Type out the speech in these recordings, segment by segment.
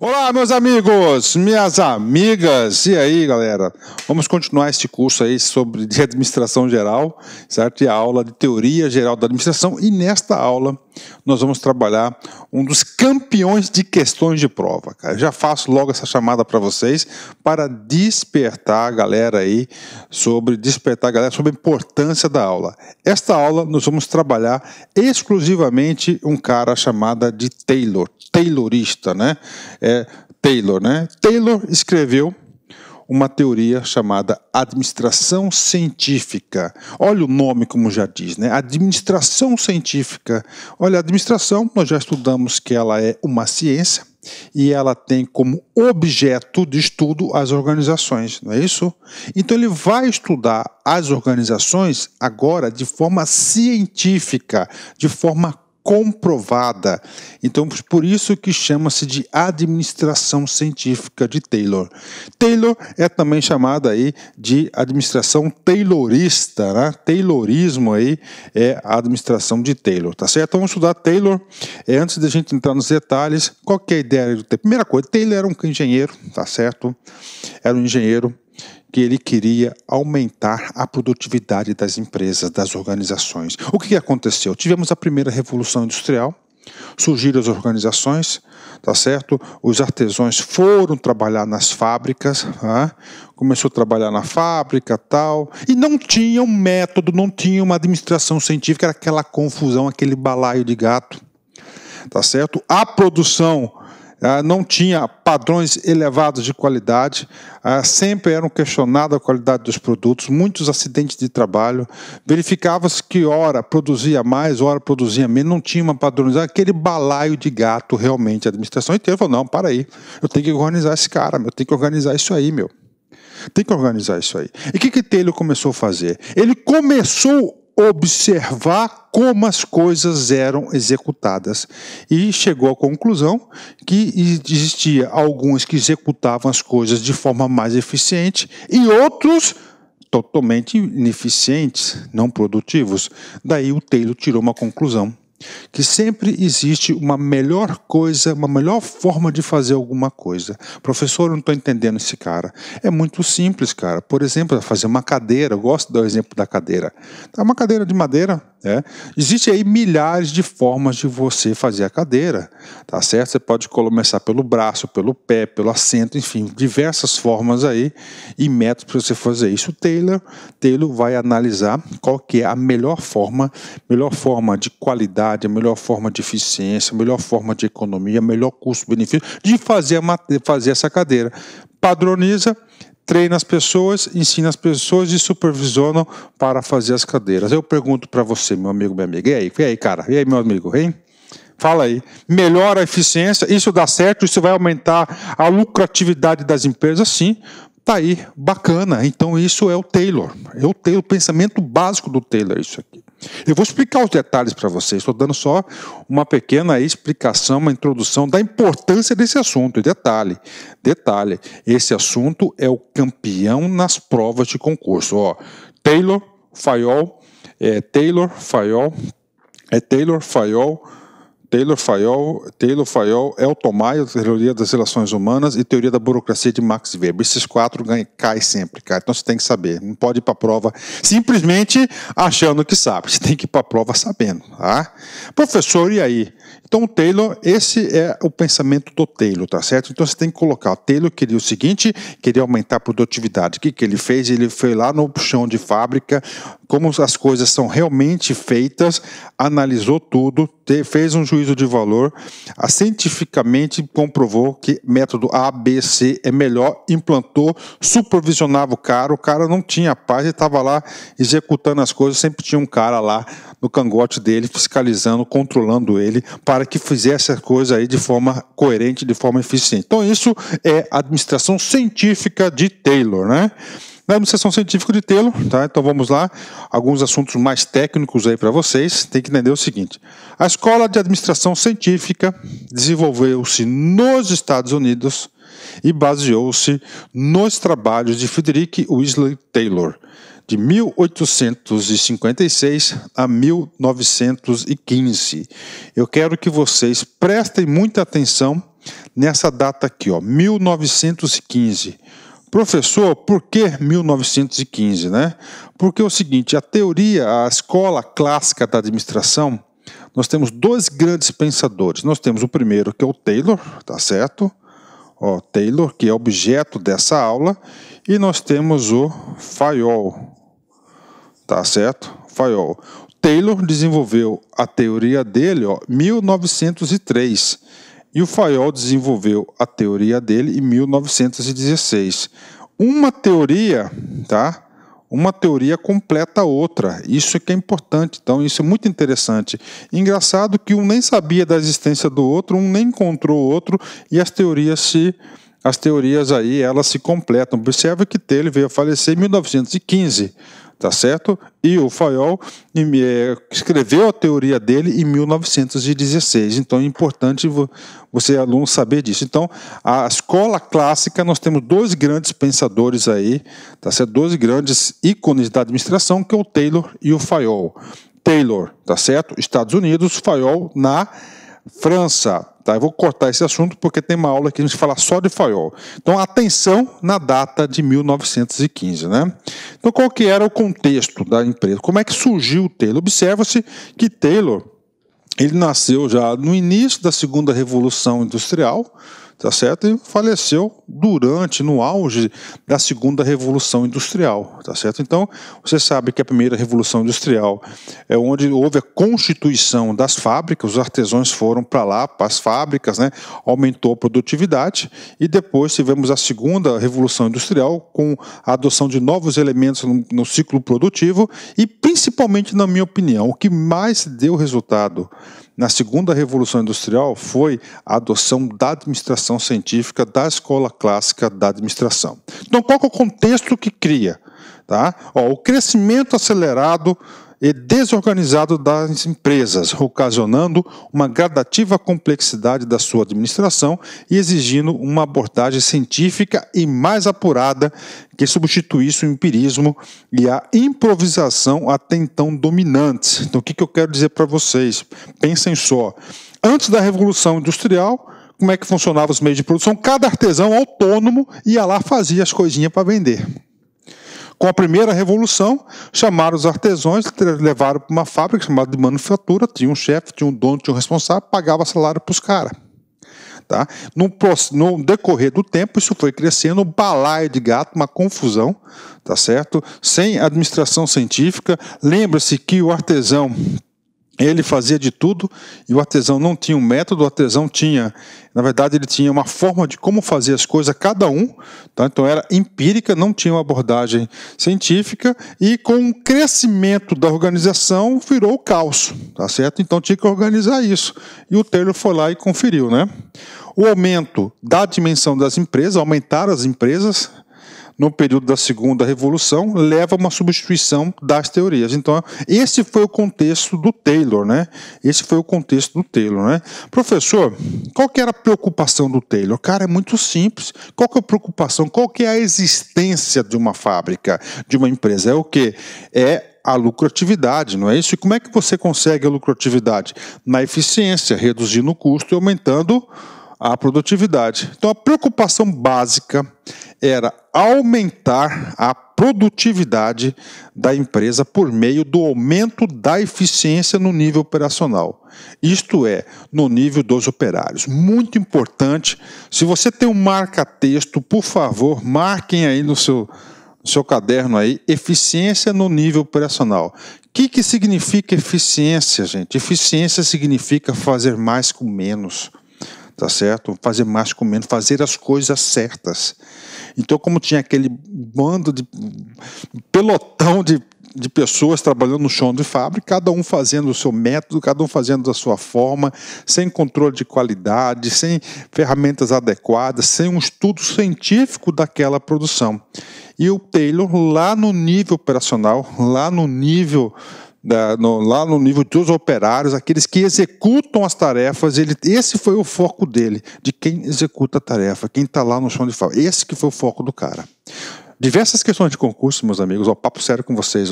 Olá, meus amigos, minhas amigas, e aí, galera? Vamos continuar este curso aí sobre de administração geral, certo? E a aula de teoria geral da administração. E nesta aula nós vamos trabalhar um dos campeões de questões de prova, cara. Já faço logo essa chamada para vocês para despertar a galera aí sobre a importância da aula. Esta aula nós vamos trabalhar exclusivamente um cara chamado de Taylorista, né? Taylor, né? Taylor escreveu uma teoria chamada administração científica. Olha o nome como já diz, né? Administração científica. Olha, a administração, nós já estudamos que ela é uma ciência e ela tem como objeto de estudo as organizações, não é isso? Então ele vai estudar as organizações agora de forma científica, de forma comprovada. Então, por isso que chama-se de administração científica de Taylor. Taylor é também chamada aí de administração taylorista, né? Taylorismo aí é a administração de Taylor, tá certo? Vamos estudar Taylor. Antes da gente entrar nos detalhes, qual que é a ideia do Taylor? Primeira coisa, Taylor era um engenheiro, tá certo? Era um engenheiro que ele queria aumentar a produtividade das empresas, das organizações. O que aconteceu? Tivemos a primeira revolução industrial, surgiram as organizações, tá certo? Os artesãos foram trabalhar nas fábricas, começou a trabalhar na fábrica tal, e não tinha um método, não tinha uma administração científica, era aquela confusão, aquele balaio de gato, tá certo? A produção não tinha padrões elevados de qualidade, sempre eram questionadas a qualidade dos produtos, muitos acidentes de trabalho, verificava-se que ora produzia mais, ora produzia menos, não tinha uma padronização, aquele balaio de gato realmente. A administração inteira falou, não, para aí, eu tenho que organizar esse cara, eu tenho que organizar isso aí, tem que organizar isso aí. E o que Taylor começou a fazer? Ele começou observar como as coisas eram executadas e chegou à conclusão que existia alguns que executavam as coisas de forma mais eficiente e outros totalmente ineficientes, não produtivos. Daí o Taylor tirou uma conclusão que sempre existe uma melhor coisa, uma melhor forma de fazer alguma coisa. Professor, eu não estou entendendo esse cara. É muito simples, cara. Por exemplo, fazer uma cadeira. Eu gosto de dar o exemplo da cadeira. Uma cadeira de madeira. Existe aí milhares de formas de você fazer a cadeira, tá certo? Você pode começar pelo braço, pelo pé, pelo assento, enfim, diversas formas aí e métodos para você fazer isso. Taylor vai analisar qual que é a melhor forma de qualidade, a melhor forma de eficiência, a melhor forma de economia, a melhor custo-benefício de fazer essa cadeira. Padroniza, treina as pessoas, ensina as pessoas e supervisionam para fazer as cadeiras. Eu pergunto para você, meu amigo, minha amiga, e aí, cara? E aí, meu amigo, hein? Fala aí. Melhora a eficiência, isso dá certo, isso vai aumentar a lucratividade das empresas? Sim. Tá aí, bacana. Então isso é o Taylor. O pensamento básico do Taylor, isso aqui. Eu vou explicar os detalhes para vocês, estou dando só uma pequena explicação, uma introdução da importância desse assunto. E detalhe, esse assunto é o campeão nas provas de concurso. Taylor, Fayol, Elton Maia, Teoria das Relações Humanas e Teoria da Burocracia de Max Weber. Esses quatro caem sempre, cara. Então você tem que saber. Não pode ir para a prova simplesmente achando que sabe. Você tem que ir para a prova sabendo. Tá? Professor, e aí? Então, o Taylor, esse é o pensamento do Taylor, tá certo? Então, você tem que colocar. O Taylor queria o seguinte, queria aumentar a produtividade. O que ele fez? Ele foi lá no chão de fábrica, como as coisas são realmente feitas, analisou tudo, fez um juízo de valor, cientificamente comprovou que método A, B, C é melhor, implantou, supervisionava o cara não tinha paz, ele estava lá executando as coisas, sempre tinha um cara lá no cangote dele, fiscalizando, controlando ele, para que fizesse a coisa aí de forma coerente, de forma eficiente. Então isso é a administração científica de Taylor, né? Na administração científica de Taylor, tá? Então vamos lá, alguns assuntos mais técnicos aí para vocês, tem que entender o seguinte. A Escola de Administração Científica desenvolveu-se nos Estados Unidos e baseou-se nos trabalhos de Frederick Wesley Taylor, de 1856 a 1915. Eu quero que vocês prestem muita atenção nessa data aqui, ó, 1915. Professor, por que 1915, né? Porque é o seguinte, a escola clássica da administração, nós temos dois grandes pensadores. Nós temos o primeiro, que é o Taylor, tá certo? Ó, Taylor, que é objeto dessa aula, e nós temos o Fayol, tá certo? Fayol. Taylor desenvolveu a teoria dele, ó, em 1903, e o Fayol desenvolveu a teoria dele em 1916. Uma teoria, tá? Uma teoria completa a outra. Isso que é importante. Então, isso é muito interessante. Engraçado que um nem sabia da existência do outro, um nem encontrou o outro, e as teorias aí, elas se completam. Observe que Taylor veio a falecer em 1915. Tá certo? E o Fayol escreveu a teoria dele em 1916. Então é importante você, aluno, saber disso. Então, a escola clássica, nós temos dois grandes pensadores aí, tá certo? Dois grandes ícones da administração, que é o Taylor e o Fayol. Taylor, tá certo? Estados Unidos, Fayol na França. Tá, eu vou cortar esse assunto porque tem uma aula que a gente fala só de Fayol. Então, atenção na data de 1915, né? Então, qual que era o contexto da empresa? Como é que surgiu o Taylor? Observa-se que Taylor, ele nasceu já no início da Segunda Revolução Industrial, tá certo? E faleceu no auge da Segunda Revolução Industrial, tá certo? Então, você sabe que a primeira Revolução Industrial é onde houve a constituição das fábricas, os artesãos foram para lá, para as fábricas, né? Aumentou a produtividade, e depois tivemos a Segunda Revolução Industrial com a adoção de novos elementos no ciclo produtivo, e principalmente, na minha opinião, o que mais deu resultado na Segunda Revolução Industrial foi a adoção da administração científica, da escola clássica da administração. Então, qual é o contexto que cria? Tá? O crescimento acelerado e desorganizado das empresas, ocasionando uma gradativa complexidade da sua administração e exigindo uma abordagem científica e mais apurada que substituísse o empirismo e a improvisação até então dominantes. Então, o que eu quero dizer para vocês? Pensem só. Antes da Revolução Industrial, como é que funcionavam os meios de produção? Cada artesão autônomo ia lá, fazia as coisinhas para vender. Com a primeira revolução, chamaram os artesãos, levaram para uma fábrica chamada de manufatura, tinha um chefe, tinha um dono, tinha um responsável, pagava salário para os caras. Tá? No decorrer do tempo, isso foi crescendo, um balaio de gato, uma confusão, tá certo? Sem administração científica. Lembra-se que o artesão, ele fazia de tudo, e o artesão não tinha um método, o artesão tinha, na verdade, ele tinha uma forma de como fazer as coisas, cada um, tá? Então era empírica, não tinha uma abordagem científica, e com o crescimento da organização virou o caos, tá certo? Então tinha que organizar isso, e o Taylor foi lá e conferiu, né? O aumento da dimensão das empresas, aumentar as empresas, no período da Segunda Revolução, leva a uma substituição das teorias. Então, esse foi o contexto do Taylor, né? Esse foi o contexto do Taylor, né? Professor, qual que era a preocupação do Taylor? Cara, é muito simples. Qual que é a preocupação? Qual que é a existência de uma fábrica, de uma empresa? É o quê? É a lucratividade, não é isso? E como é que você consegue a lucratividade? Na eficiência, reduzindo o custo e aumentando a produtividade. Então, a preocupação básica era aumentar a produtividade da empresa por meio do aumento da eficiência no nível operacional. Isto é, no nível dos operários. Muito importante. Se você tem um marca-texto, por favor, marquem aí no seu caderno aí, eficiência no nível operacional. O que significa eficiência, gente? Eficiência significa fazer mais com menos. Tá certo? Fazer mais com menos, fazer as coisas certas. Então, como tinha aquele bando de pelotão de pessoas trabalhando no chão de fábrica, cada um fazendo o seu método, cada um fazendo da sua forma, sem controle de qualidade, sem ferramentas adequadas, sem um estudo científico daquela produção. E o Taylor, lá no nível operacional, lá no nível dos operários, aqueles que executam as tarefas, esse foi o foco dele, de quem executa a tarefa, quem está lá no chão de fábrica. Esse que foi o foco do cara. Diversas questões de concurso, meus amigos, papo sério com vocês,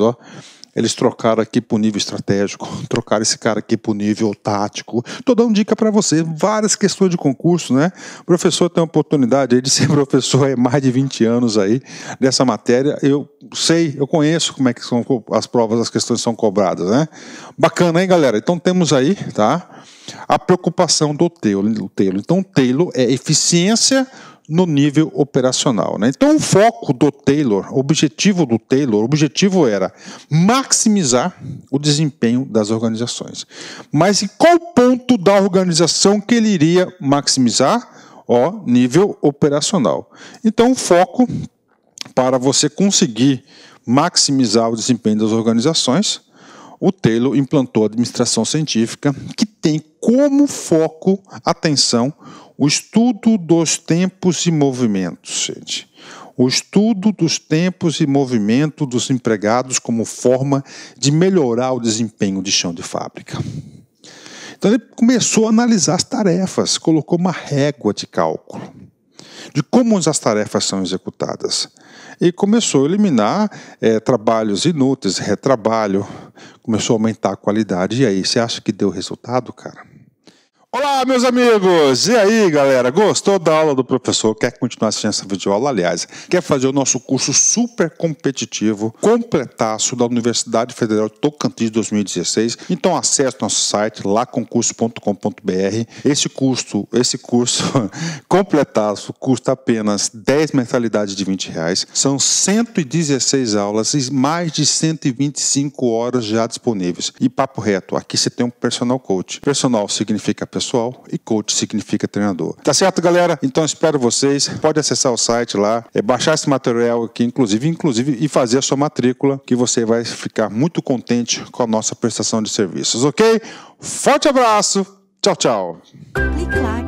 Eles trocaram aqui para o nível estratégico, trocaram esse cara aqui para o nível tático. Estou dando dica para você, várias questões de concurso, né? O professor tem a oportunidade aí de ser professor há mais de 20 anos aí dessa matéria. Eu sei, eu conheço como é que são as provas, as questões são cobradas, né? Bacana, hein, galera? Então temos aí, tá? A preocupação do Taylor. Então o Taylor é eficiência no nível operacional, né? Então o foco do Taylor, o objetivo era maximizar o desempenho das organizações. Mas em qual ponto da organização que ele iria maximizar? Nível operacional. Então o foco para você conseguir maximizar o desempenho das organizações, o Taylor implantou a administração científica, que tem como foco, atenção, o estudo dos tempos e movimentos, gente. O estudo dos tempos e movimento dos empregados como forma de melhorar o desempenho de chão de fábrica. Então ele começou a analisar as tarefas, colocou uma régua de cálculo de como as tarefas são executadas. E começou a eliminar trabalhos inúteis, retrabalho, começou a aumentar a qualidade. E aí, você acha que deu resultado, cara? Olá, meus amigos! E aí, galera? Gostou da aula do professor? Quer continuar assistindo essa videoaula? Aliás, quer fazer o nosso curso super competitivo, completaço da Universidade Federal de Tocantins 2016? Então acesse nosso site, laconcurso.com.br. Esse curso completaço custa apenas 10 mensalidades de R$20. São 116 aulas e mais de 125 horas já disponíveis. E papo reto, aqui você tem um personal coach. Personal significa pessoal e coach significa treinador. Tá certo, galera? Então espero vocês. Pode acessar o site lá, baixar esse material aqui, inclusive, e fazer a sua matrícula, que você vai ficar muito contente com a nossa prestação de serviços, ok? Forte abraço! Tchau, tchau! Clique lá.